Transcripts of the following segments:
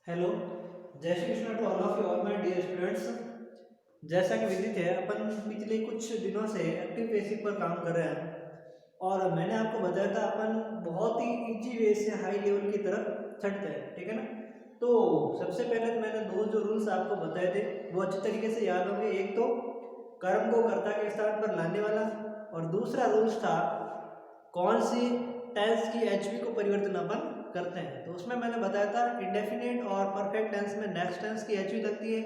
Hello, जय Shri Krishna to all of you all my dear students. जैसा कि विदित है, अपन पिछले कुछ दिनों से एक्टिव बेसिक पर काम कर रहे हैं और मैंने आपको बताया था अपन बहुत ही इजी वे से हाई लेवल की तरफ चढ़ते हैं, ठीक है ना। तो सबसे पहले तो मैंने दो जो रूल्स आपको बताए थे वो अच्छी तरीके से याद होंगे। एक तो कर्म को कर्ता के स्थान पर लाने वाला और दूसरा रूल्स था कौन सी टेंस की एचवी को परिवर्तन अपन करते हैं। तो उसमें मैंने बताया था इंडेफिनिट और परफेक्ट टेंस में नेक्स्ट टेंस की एचवी लगती है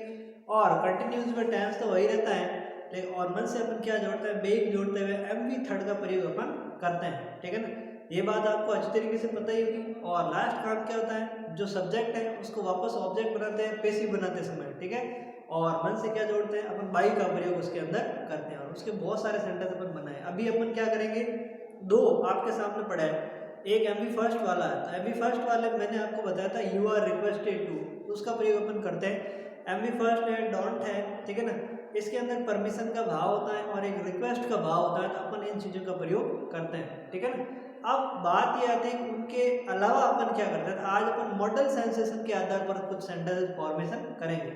और कंटिन्यूस में टेंस तो वही रहता है, लेकिन और मन से अपन क्या जोड़ते हैं, बेग जोड़ते हुए एमवी थर्ड का प्रयोग अपन करते हैं, ठीक है ना। ये बात आपको अच्छी तरीके से पता ही होगी। और लास्ट काम क्या होता है, जो सब्जेक्ट है उसको वापस ऑब्जेक्ट बनाते हैं पेसिव बनाते समय, ठीक है। और मन से क्या जोड़ते हैं अपन, बाई का प्रयोग उसके अंदर करते हैं और उसके बहुत सारे सेंटेंस अपन बनाए। अभी अपन क्या करेंगे, दो आपके सामने पड़ा है, एक एमवी फर्स्ट वाला है। तो एमवी फर्स्ट वाले मैंने आपको बताया था यू आर रिक्वेस्टेड टू, उसका प्रयोग अपन करते हैं। एमवी फर्स्ट है, डोंट है, ठीक है ना। इसके अंदर परमिशन का भाव होता है और एक रिक्वेस्ट का भाव होता है, तो अपन इन चीज़ों का प्रयोग करते हैं, ठीक है ना। अब बात ये आती है कि उनके अलावा अपन क्या करते हैं। आज अपन मॉडल सेंसेशन के आधार पर कुछ सेंटेंस फॉर्मेशन करेंगे,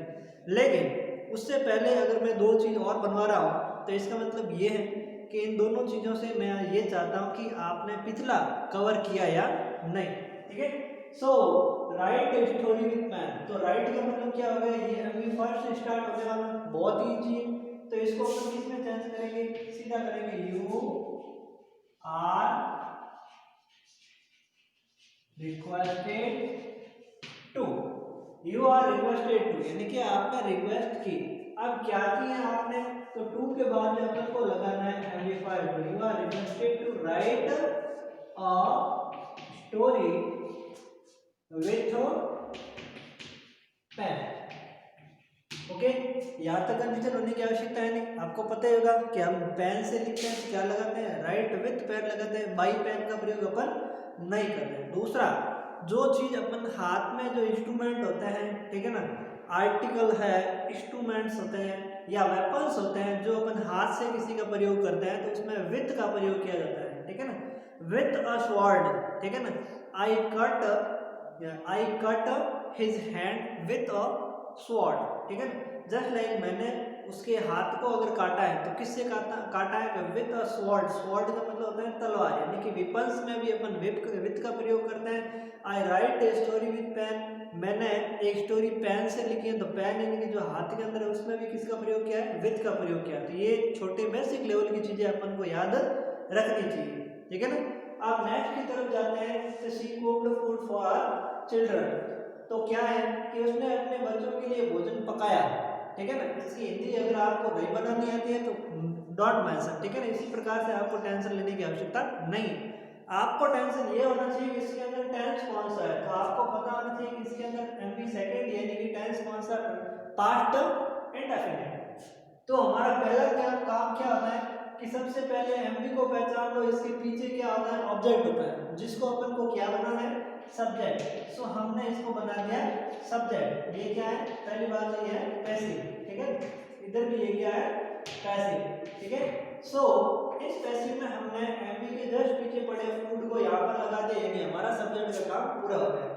लेकिन उससे पहले अगर मैं दो चीज़ और बनवा रहा हूँ तो इसका मतलब ये है कि इन दोनों चीज़ों से मैं ये चाहता हूँ कि आपने पिछला कवर किया या नहीं, ठीक है। सो राइट स्टोरी विथ मैन, तो राइट का मतलब क्या होगा, ये अभी फर्स्ट स्टार्ट होने वाला, बहुत ही इजी है। तो इसको अपन किस में चेंज करेंगे, सीधा करेंगे you are requested to, you are requested to यानी कि आपने रिक्वेस्ट की। अब क्या किया आपने, तो टू के बाद में अपन को लगाना है amplifier to. You are requested to write a story with pen, okay. यहाँ तक कंफ्यूजन होने की आवश्यकता है नहीं, आपको पता ही होगा कि हम पेन से लिखते हैं, क्या लगाते हैं, राइट विथ पेन लगाते हैं, बाई पेन का प्रयोग अपन नहीं करते हैं। दूसरा, जो चीज अपन हाथ में जो इंस्ट्रूमेंट होते हैं, ठीक है ना, आर्टिकल है, इंस्ट्रूमेंट्स होते हैं या वेपन्स होते हैं जो अपन हाथ से किसी का प्रयोग करते हैं, तो उसमें विथ का प्रयोग किया जाता है, ठीक है ना। विथ अ स्वॉर्ड, ठीक है ना, I cut his hand with a sword, ठीक है ना। जस्ट लाइक मैंने उसके हाथ को अगर काटा है तो किससे काटा है, विथ अ स्वॉर्ड। स्वॉर्ड का मतलब होता है तलवार, यानी कि विपन्स में भी अपन विथ का प्रयोग करते हैं। I write a story with pen, मैंने एक स्टोरी पेन से लिखी है, तो पेन यानी कि जो हाथ के अंदर है उसमें भी किसका प्रयोग किया है, विथ का प्रयोग किया है। तो ये छोटे बेसिक लेवल की चीजें अपन को याद रखनी चाहिए, ठीक है ना। आप नेक्स्ट की तरफ जाते हैं, she cooked food for children. तो क्या है कि उसने अपने बच्चों के लिए भोजन पकाया, ठीक है ना। इसकी हिंदी अगर आपको नहीं बनानी आती है तो डोंट मेंशन, ठीक है ना। इसी प्रकार से आपको टेंशन लेने की आवश्यकता नहीं, आपको टेंशन ये होना चाहिए कि इसके अंदर टेंस कौन सा है। तो आपको पता होना चाहिए कि इसके अंदर एमपी सेकंड यानी कि टेंस कौन सा, पास्ट इंडेफिनिट। तो हमारा पहला क्या काम क्या होता है कि सबसे पहले एमपी को पहचान लो, इसके पीछे क्या होता है, ऑब्जेक्ट होता है जिसको अपन को क्या बनाना है, सब्जेक्ट। सो हमने इसको बना दिया सब्जेक्ट। ये क्या है, पहली बात ये है पैसिव, ठीक है। इधर भी ये क्या है, पैसिव, ठीक है। सो इस पैसिव में हमने एमपी के जस्ट पीछे पड़े फूड को यहाँ पर लगा दिया, यानी हमारा सब्जेक्ट का काम पूरा हो गया।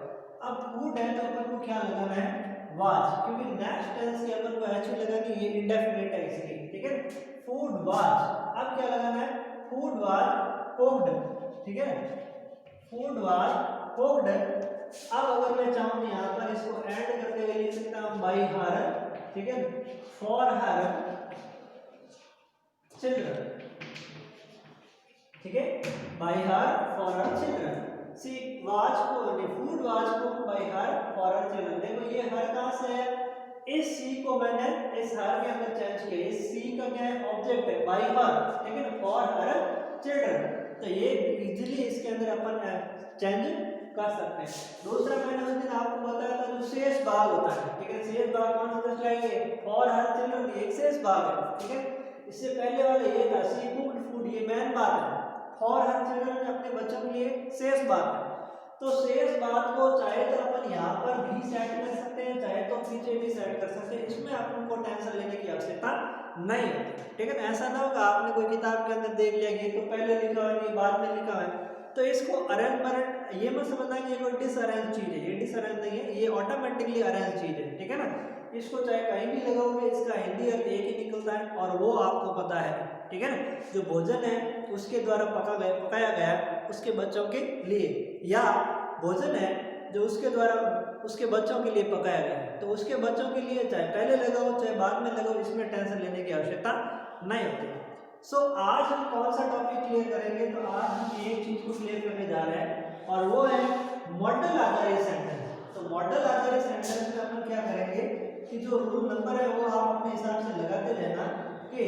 अब फूड है तो अपन को क्या लगाना है, वाज, क्योंकि नेक्स्ट टेंस की अपन को एच लगानी, ये इंडेफिनिट है इसलिए, ठीक है। फूड वाज, अब क्या लगाना है, फूड वाज कुक्ड, ठीक है, फूड वाज कुक्ड। अब अगर मैं चाहूं तो यहाँ पर इसको ऐड करते हुए लिख सकता हूं बाय हर, ठीक है, फॉर हर चिल्ड्रन, ठीक है, bye her for her children. She was को, फूड वाज को bye her for her children. देखो ये हर कहां से है, इस सी को मैंने इस हर के अंदर चेंज किया। इस सी का क्या है, ऑब्जेक्ट है, बाय हर, ठीक है, फॉर हर चिल्ड्रन। तो ये इजीली इसके अंदर अपन चेंज कर सकते हैं। दूसरा मैंने उस दिन आपको बताया था जो शेष भाग होता है, ठीक है, शेष भाग कौन सा दर्ज लाएंगे, फॉर हर चिल्ड्रन, एक शेष भाग है, ठीक है। इससे पहले वाला ये था सी कुक्ड फूड, ये मेन बात है। फॉर हर चिल्ड्रन अपने बच्चों के लिए शेष बात है। तो शेष बात को चाहे तो अपन यहाँ पर भी सेट कर सकते हैं, चाहे तो पीछे भी सेट कर सकते हैं, इसमें अपन को टेंशन लेने की आवश्यकता नहीं होती, ठीक है ना। ऐसा ना होगा आपने कोई किताब के अंदर देख लिया कि तो पहले लिखा हुआ है, बाद में लिखा है, तो इसको ये मत समझना कि ये कोई डिसअरेंज चीज है, ये डिसअरेंज नहीं है, ये ऑटोमेटिकली अरेंज चीज है, ठीक है ना। इसको चाहे कहीं भी लगाओगे इसका हिंदी अर्थ एक ही निकलता है और वो आपको पता है, ठीक है ना। जो भोजन है उसके द्वारा पकाया गया उसके बच्चों के लिए, या भोजन है जो उसके द्वारा उसके बच्चों के लिए पकाया गया है, तो उसके बच्चों के लिए चाहे पहले लगाओ चाहे बाद में लगाओ, इसमें टेंशन लेने की आवश्यकता नहीं होती। सो आज हम कौन सा टॉपिक क्लियर करेंगे, तो आज हम एक चीज को क्लियर करने जा रहे हैं और वो है मॉडल आधारित सेंटेंस। तो मॉडल आधारित सेंटेंस में हम क्या करेंगे कि जो रूल नंबर है वो आप अपने हिसाब से लगाते रहना कि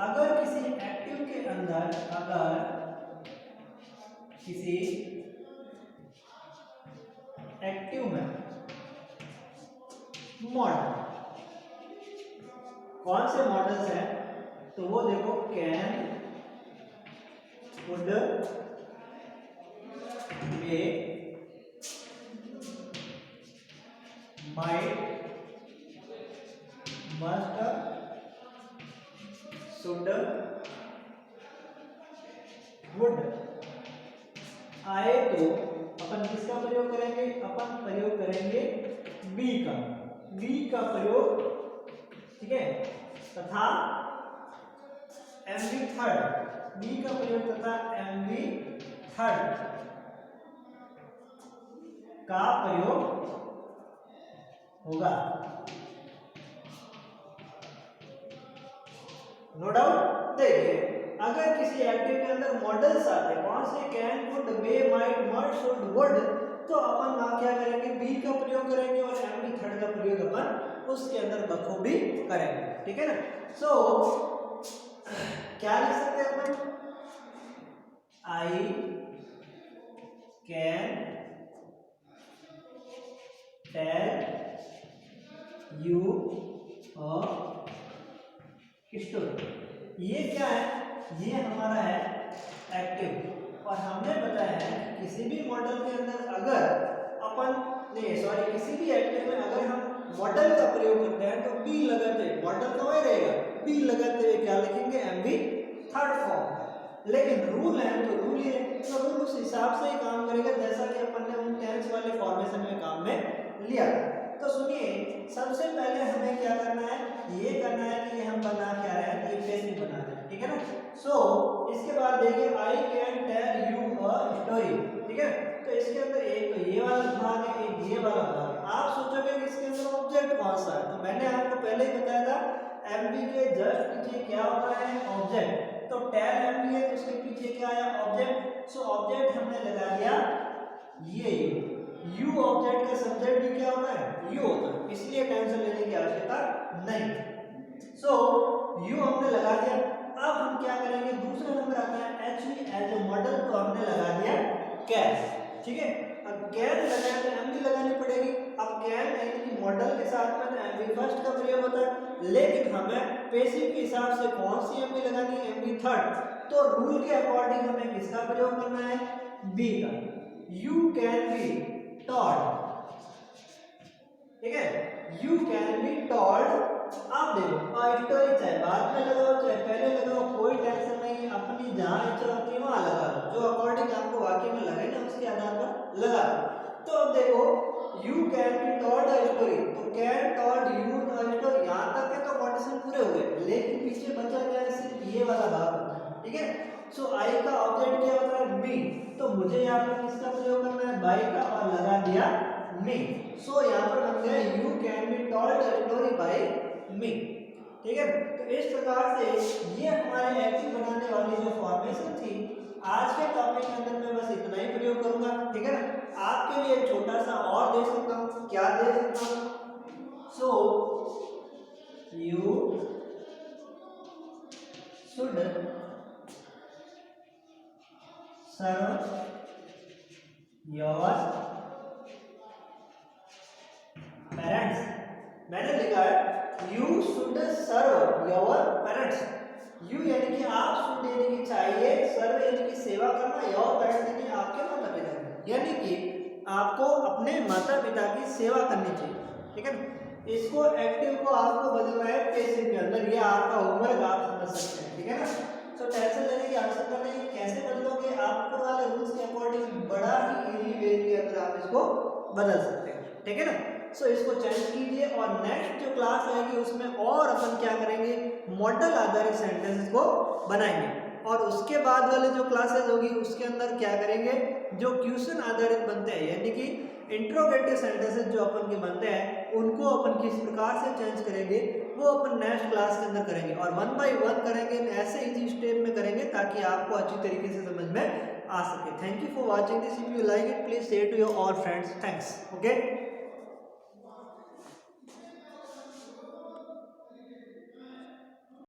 अगर किसी एक्टिव के अंदर, अगर किसी एक्टिव में मॉडल, कौन से मॉडल्स हैं, तो वो देखो can, would, may, might, must, should, would आए तो अपन किसका प्रयोग करेंगे, अपन प्रयोग करेंगे बी का प्रयोग, ठीक है, तथा एमवी थर्ड, बी का प्रयोग तथा एमवी थर्ड का प्रयोग होगा। No doubt. देखिए अगर किसी एक्टिव के अंदर मॉडल्स आते हैं, कौन से, can, could, may, might, must, should, would, तो अपन ना क्या करेंगे, बी का प्रयोग करेंगे और एमवी थर्ड का प्रयोग अपन उसके अंदर बखूबी करेंगे, ठीक है ना। सो क्या लिख सकते हैं अपन, I can tell you a story. ये क्या है, ये हमारा है एक्टिव, और हमने बताया है कि किसी भी मॉडल के अंदर अगर अपन किसी भी एक्टिव में अगर हम मॉडल का प्रयोग करते हैं तो बी लगाते, मॉडल तो वही रहेगा, बी लगाते हुए क्या लिखेंगे, एमवी थर्ड फॉर्म। लेकिन रूल है तो रूल ये, तो रूल उस हिसाब से ही काम करेगा जैसा कि अपन ने उन टेंस वाले फॉर्मेशन में काम में लिया। तो सुनिए, सबसे पहले हमें क्या करना है, ये करना है कि हम बना क्या रहे हैं, ये पैसिव बना रहे हैं, ठीक है ना। सो इसके बाद देखिए I can tell you a story, ठीक है। तो इसके अंदर एक तो ये वाला भाग है, एक ये वाला भाग है। आप सोचोगे कि इसके अंदर ऑब्जेक्ट कौन सा है, तो मैंने आपको पहले ही बताया था एमवी के जस्ट पीछे क्या होता है, ऑब्जेक्ट। तो टेल एमवी है तो इसके पीछे क्या आया, ऑब्जेक्ट। सो ऑब्जेक्ट हमने लगा दिया ये यू, ऑब्जेक्ट का सब्जेक्ट भी क्या होता है, यू होता है, इसलिए टेंशन लेने की आवश्यकता नहीं। सो यू हमने लगा दिया। अब हम क्या करेंगे, दूसरा नंबर आता है एचवी एज ए मॉडल, तो हमने लगा दिया कैन, ठीक है। अब कैन लगाया तो एमवी लगानी पड़ेगी। अब कैन यानी कि मॉडल के साथ में एमवी फर्स्ट का प्रयोग होता है, लेकिन हमें पैसिव के हिसाब से कौन सी एमवी लगानी है, एमवी थर्ड। तो रूल के अकॉर्डिंग हमें किसका प्रयोग करना है, बी का। यू कैन बी टॉल्ड, ठीक है, यू कैन बी टॉल्ड। आप देखो स्टोरी चाहे बाद में लगाओ चाहे पहले लगाओ, कोई टेंशन नहीं है, अपनी जहां इच्छा होती है वहां लगा दो, जो अकॉर्डिंग आपको वाक्य में लगे ना उसके आधार पर लगा दो। तो अब देखो you can be told a story, तो can told you a story, यहां तक के तो कंडीशन पूरे हो गए, लेकिन पीछे बचा क्या है, सिर्फ ये वाला भाग, ठीक है। सो आई का ऑब्जेक्ट क्या होता है, मी, तो मुझे यहाँ पर किसका प्रयोग करना है, बाई का, और लगा दिया मी। सो यहाँ पर बन गया you can be told a story by me, ठीक है। तो इस प्रकार से ये हमारे एक्टिव बनाने वाली जो फॉर्मेशन थी, आज के टॉपिक के अंदर मैं बस इतना ही प्रयोग करूंगा, ठीक है ना। आपके लिए एक छोटा सा और दे सकता हूँ, क्या दे सकता हूँ, so you should serve your parents. मैंने लिखा है you should serve your parents. You यानी कि आप, शुड यानी कि चाहिए, सर्व यानी कि सेवा करना, योर पेरेंट्स यानी आपके माता पिता, यानी कि आपको अपने माता पिता की सेवा करनी चाहिए, ठीक है ना। इसको एक्टिव को आपको बदलना है पैसिव के अंदर, ये आपका होमवर्क आप समझ सकते हैं, ठीक है ना। तो टेंशन लेने की आवश्यकता नहीं है। कैसे बदलोगे, आप ऊपर वाले रूल्स के अकॉर्डिंग बड़ा ही इजी वे के अंदर आप इसको बदल सकते हैं, ठीक है ना। सो इसको चेंज कीजिए और नेक्स्ट जो क्लास आएगी उसमें और अपन क्या करेंगे, मॉडल आधारित सेंटेंसेस को बनाएंगे। और उसके बाद वाले जो क्लासेस होगी उसके अंदर क्या करेंगे, जो क्वेश्चन आधारित बनते हैं यानी कि इंट्रोगेटिव सेंटेंसेस जो अपन के बनते हैं उनको अपन किस प्रकार से चेंज करेंगे वो अपन नेक्स्ट क्लास के अंदर करेंगे और 1 बाय 1 करेंगे, ऐसे इजी स्टेप में करेंगे ताकि आपको अच्छी तरीके से समझ में आ सके। Thank you for watching this. If you like it please share to your all friends. Thanks. Okay.